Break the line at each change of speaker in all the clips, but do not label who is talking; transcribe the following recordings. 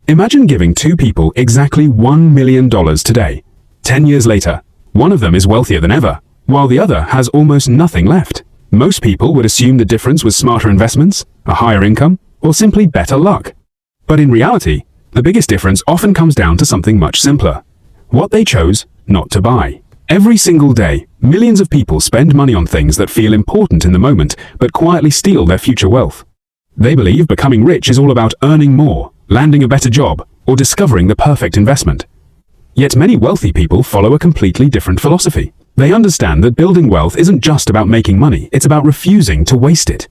Imagine giving two people exactly $1 million today. 10 years later, one of them is wealthier than ever, while the other has almost nothing left. Most people would assume the difference was smarter investments, a higher income, or simply better luck. But in reality, the biggest difference often comes down to something much simpler: what they chose not to buy. Every single day, millions of people spend money on things that feel important in the moment, but quietly steal their future wealth. They believe becoming rich is all about earning more, landing a better job, or discovering the perfect investment. Yet many wealthy people follow a completely different philosophy. They understand that building wealth isn't just about making money, it's about refusing to waste it.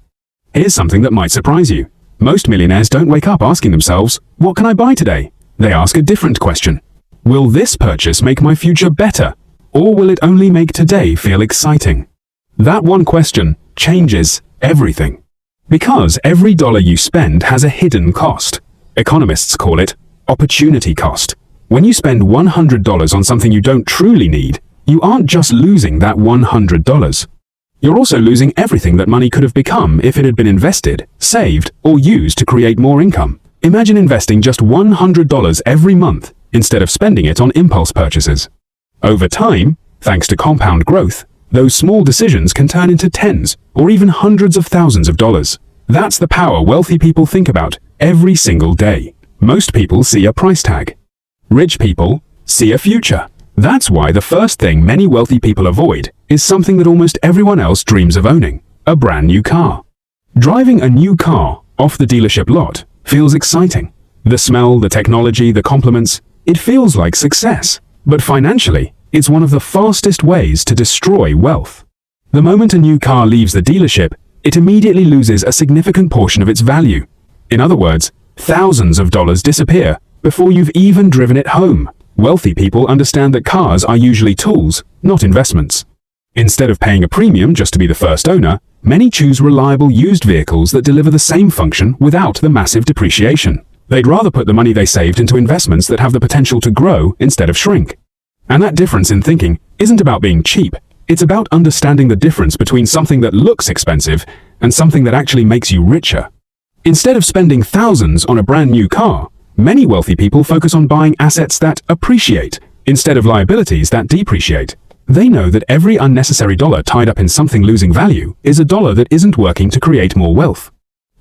Here's something that might surprise you. Most millionaires don't wake up asking themselves, "What can I buy today?" They ask a different question. Will this purchase make my future better? Or will it only make today feel exciting? That one question changes everything. Because every dollar you spend has a hidden cost. Economists call it opportunity cost. When you spend $100 on something you don't truly need, you aren't just losing that $100. You're also losing everything that money could have become if it had been invested, saved, or used to create more income. Imagine investing just $100 every month instead of spending it on impulse purchases. Over time, thanks to compound growth, those small decisions can turn into tens or even hundreds of thousands of dollars. That's the power wealthy people think about every single day. Most people see a price tag. Rich people see a future. That's why the first thing many wealthy people avoid is something that almost everyone else dreams of owning: a brand new car. Driving a new car off the dealership lot feels exciting. The smell, the technology, the compliments, it feels like success. But financially, it's one of the fastest ways to destroy wealth. The moment a new car leaves the dealership, it immediately loses a significant portion of its value. In other words, thousands of dollars disappear before you've even driven it home. Wealthy people understand that cars are usually tools, not investments. Instead of paying a premium just to be the first owner, many choose reliable used vehicles that deliver the same function without the massive depreciation. They'd rather put the money they saved into investments that have the potential to grow instead of shrink. And that difference in thinking isn't about being cheap. It's about understanding the difference between something that looks expensive and something that actually makes you richer. Instead of spending thousands on a brand new car, many wealthy people focus on buying assets that appreciate instead of liabilities that depreciate. They know that every unnecessary dollar tied up in something losing value is a dollar that isn't working to create more wealth.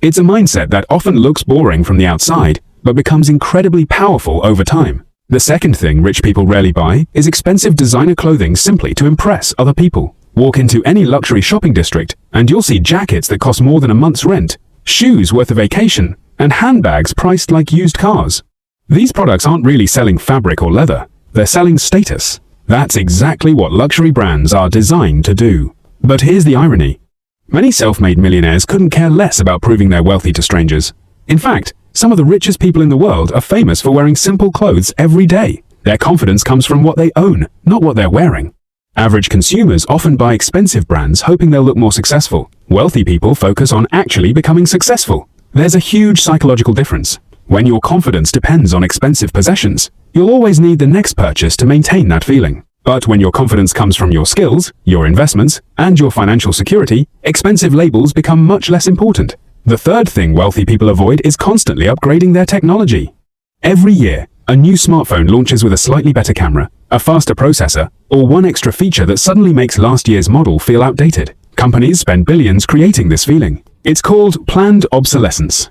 It's a mindset that often looks boring from the outside, but becomes incredibly powerful over time. The second thing rich people rarely buy is expensive designer clothing simply to impress other people. Walk into any luxury shopping district, and you'll see jackets that cost more than a month's rent, shoes worth a vacation, and handbags priced like used cars. These products aren't really selling fabric or leather, they're selling status. That's exactly what luxury brands are designed to do. But here's the irony. Many self-made millionaires couldn't care less about proving they're wealthy to strangers. In fact, some of the richest people in the world are famous for wearing simple clothes every day. Their confidence comes from what they own, not what they're wearing. Average consumers often buy expensive brands hoping they'll look more successful. Wealthy people focus on actually becoming successful. There's a huge psychological difference. When your confidence depends on expensive possessions, you'll always need the next purchase to maintain that feeling. But when your confidence comes from your skills, your investments, and your financial security, expensive labels become much less important. The third thing wealthy people avoid is constantly upgrading their technology. Every year, a new smartphone launches with a slightly better camera, a faster processor, or one extra feature that suddenly makes last year's model feel outdated. Companies spend billions creating this feeling. It's called planned obsolescence.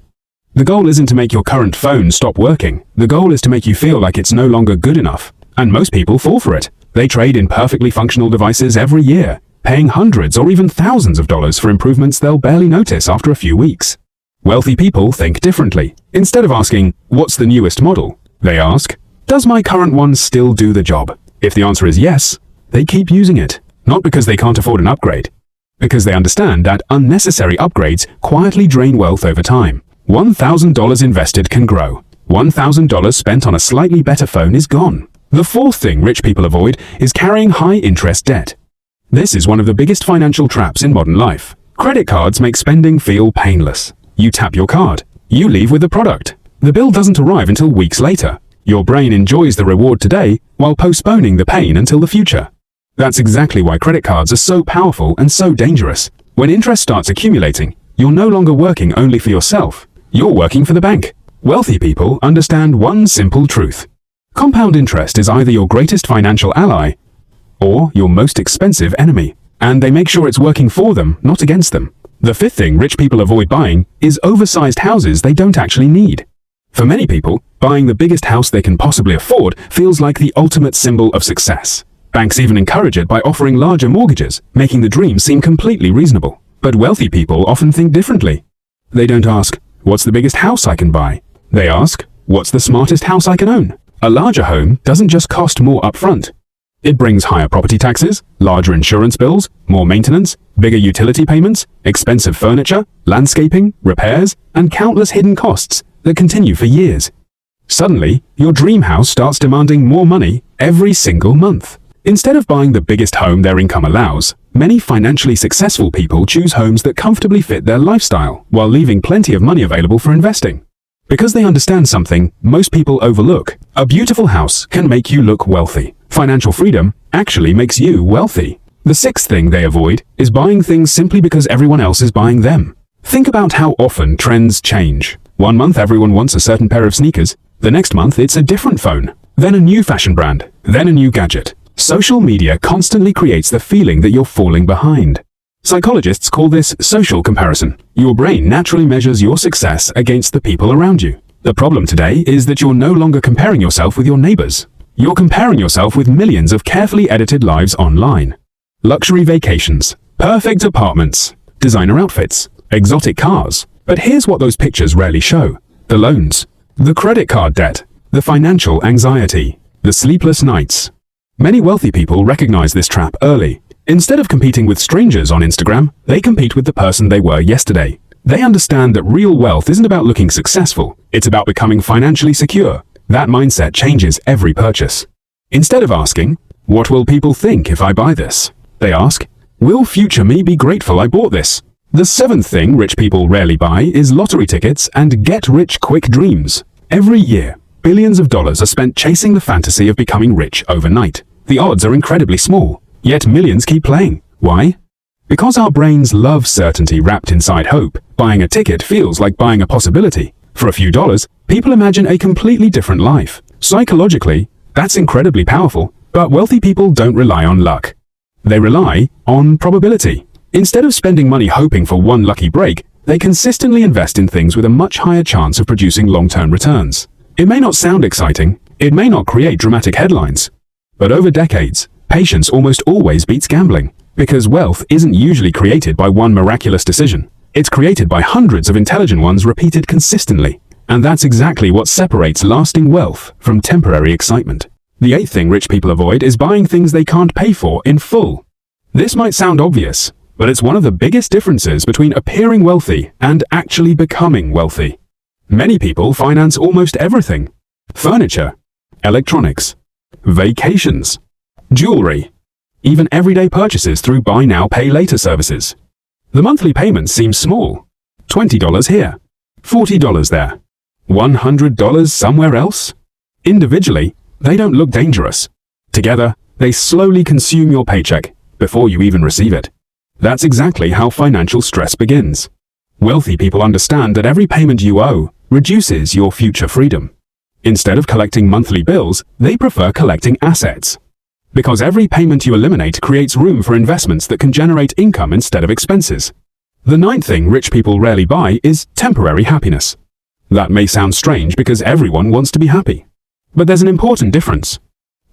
The goal isn't to make your current phone stop working. The goal is to make you feel like it's no longer good enough. And most people fall for it. They trade in perfectly functional devices every year, paying hundreds or even thousands of dollars for improvements they'll barely notice after a few weeks. Wealthy people think differently. Instead of asking, "What's the newest model?" they ask, "Does my current one still do the job?" If the answer is yes, they keep using it. Not because they can't afford an upgrade, because they understand that unnecessary upgrades quietly drain wealth over time. $1,000 invested can grow. $1,000 spent on a slightly better phone is gone. The fourth thing rich people avoid is carrying high-interest debt. This is one of the biggest financial traps in modern life. Credit cards make spending feel painless. You tap your card. You leave with the product. The bill doesn't arrive until weeks later. Your brain enjoys the reward today while postponing the pain until the future. That's exactly why credit cards are so powerful and so dangerous. When interest starts accumulating, you're no longer working only for yourself. You're working for the bank. Wealthy people understand one simple truth. Compound interest is either your greatest financial ally or your most expensive enemy, and they make sure it's working for them, not against them. The fifth thing rich people avoid buying is oversized houses they don't actually need. For many people, buying the biggest house they can possibly afford feels like the ultimate symbol of success. Banks even encourage it by offering larger mortgages, making the dream seem completely reasonable. But wealthy people often think differently. They don't ask, "What's the biggest house I can buy?" They ask, "What's the smartest house I can own?" A larger home doesn't just cost more upfront. It brings higher property taxes, larger insurance bills, more maintenance, bigger utility payments, expensive furniture, landscaping, repairs, and countless hidden costs that continue for years. Suddenly, your dream house starts demanding more money every single month. Instead of buying the biggest home their income allows, many financially successful people choose homes that comfortably fit their lifestyle while leaving plenty of money available for investing. Because they understand something most people overlook. A beautiful house can make you look wealthy. Financial freedom actually makes you wealthy. The sixth thing they avoid is buying things simply because everyone else is buying them. Think about how often trends change. One month everyone wants a certain pair of sneakers, the next month it's a different phone, then a new fashion brand, then a new gadget. Social media constantly creates the feeling that you're falling behind. Psychologists call this social comparison. Your brain naturally measures your success against the people around you. The problem today is that you're no longer comparing yourself with your neighbors. You're comparing yourself with millions of carefully edited lives online. Luxury vacations, perfect apartments, designer outfits, exotic cars. But here's what those pictures rarely show. The loans, the credit card debt, the financial anxiety, the sleepless nights. Many wealthy people recognize this trap early. Instead of competing with strangers on Instagram, they compete with the person they were yesterday. They understand that real wealth isn't about looking successful, it's about becoming financially secure. That mindset changes every purchase. Instead of asking, "What will people think if I buy this?" they ask, "Will future me be grateful I bought this?" The seventh thing rich people rarely buy is lottery tickets and get-rich-quick dreams. Every year, billions of dollars are spent chasing the fantasy of becoming rich overnight. The odds are incredibly small, yet millions keep playing. Why? Because our brains love certainty wrapped inside hope. Buying a ticket feels like buying a possibility. For a few dollars, people imagine a completely different life. Psychologically, that's incredibly powerful, but wealthy people don't rely on luck. They rely on probability. Instead of spending money hoping for one lucky break, they consistently invest in things with a much higher chance of producing long-term returns. It may not sound exciting, it may not create dramatic headlines, but over decades, patience almost always beats gambling, because wealth isn't usually created by one miraculous decision. It's created by hundreds of intelligent ones repeated consistently. And that's exactly what separates lasting wealth from temporary excitement. The eighth thing rich people avoid is buying things they can't pay for in full. This might sound obvious, but it's one of the biggest differences between appearing wealthy and actually becoming wealthy. Many people finance almost everything: furniture, electronics, vacations, jewelry, even everyday purchases through buy now, pay later services. The monthly payments seem small. $20 here, $40 there, $100 somewhere else. Individually, they don't look dangerous. Together, they slowly consume your paycheck before you even receive it. That's exactly how financial stress begins. Wealthy people understand that every payment you owe reduces your future freedom. Instead of collecting monthly bills, they prefer collecting assets. Because every payment you eliminate creates room for investments that can generate income instead of expenses. The ninth thing rich people rarely buy is temporary happiness. That may sound strange because everyone wants to be happy. But there's an important difference.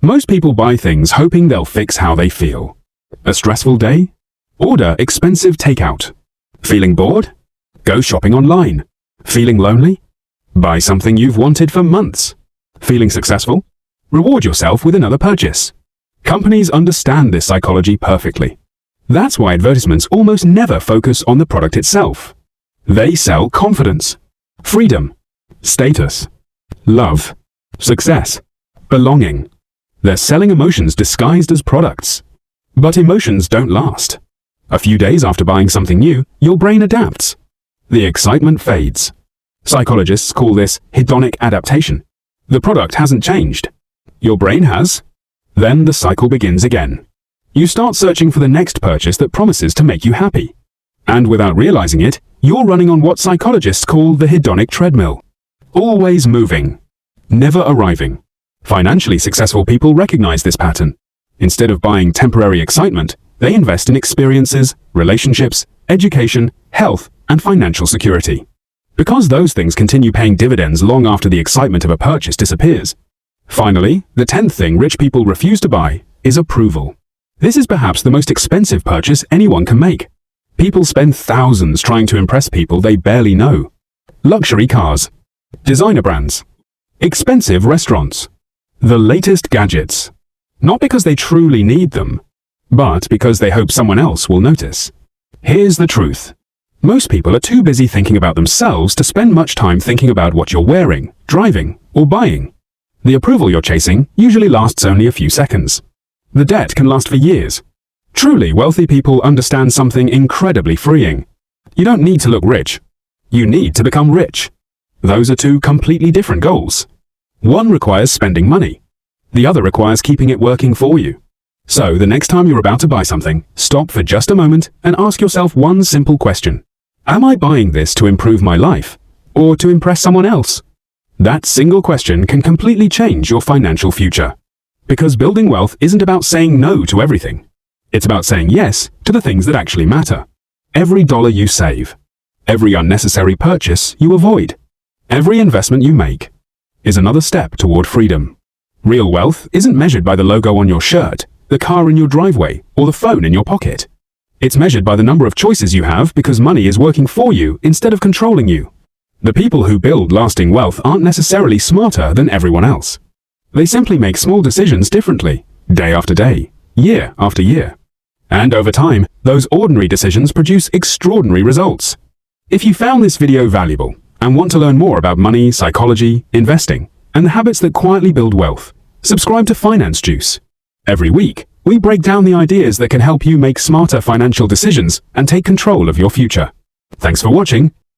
Most people buy things hoping they'll fix how they feel. A stressful day? Order expensive takeout. Feeling bored? Go shopping online. Feeling lonely? Buy something you've wanted for months. Feeling successful? Reward yourself with another purchase. Companies understand this psychology perfectly. That's why advertisements almost never focus on the product itself. They sell confidence, freedom, status, love, success, belonging. They're selling emotions disguised as products. But emotions don't last. A few days after buying something new, your brain adapts. The excitement fades. Psychologists call this hedonic adaptation. The product hasn't changed. Your brain has. Then the cycle begins again. You start searching for the next purchase that promises to make you happy. And without realizing it, you're running on what psychologists call the hedonic treadmill. Always moving, never arriving. Financially successful people recognize this pattern. Instead of buying temporary excitement, they invest in experiences, relationships, education, health, and financial security. Because those things continue paying dividends long after the excitement of a purchase disappears. Finally, the 10th thing rich people refuse to buy is approval. This is perhaps the most expensive purchase anyone can make. People spend thousands trying to impress people they barely know. Luxury cars, designer brands, expensive restaurants, the latest gadgets. Not because they truly need them, but because they hope someone else will notice. Here's the truth. Most people are too busy thinking about themselves to spend much time thinking about what you're wearing, driving, or buying. The approval you're chasing usually lasts only a few seconds. The debt can last for years. Truly wealthy people understand something incredibly freeing. You don't need to look rich. You need to become rich. Those are two completely different goals. One requires spending money. The other requires keeping it working for you. So the next time you're about to buy something, stop for just a moment and ask yourself one simple question. Am I buying this to improve my life or to impress someone else? That single question can completely change your financial future. Because building wealth isn't about saying no to everything. It's about saying yes to the things that actually matter. Every dollar you save, every unnecessary purchase you avoid, every investment you make is another step toward freedom. Real wealth isn't measured by the logo on your shirt, the car in your driveway, or the phone in your pocket. It's measured by the number of choices you have because money is working for you instead of controlling you. The people who build lasting wealth aren't necessarily smarter than everyone else. They simply make small decisions differently, day after day, year after year. And over time, those ordinary decisions produce extraordinary results. If you found this video valuable and want to learn more about money, psychology, investing, and the habits that quietly build wealth, subscribe to Finance Juice. Every week, we break down the ideas that can help you make smarter financial decisions and take control of your future. Thanks for watching,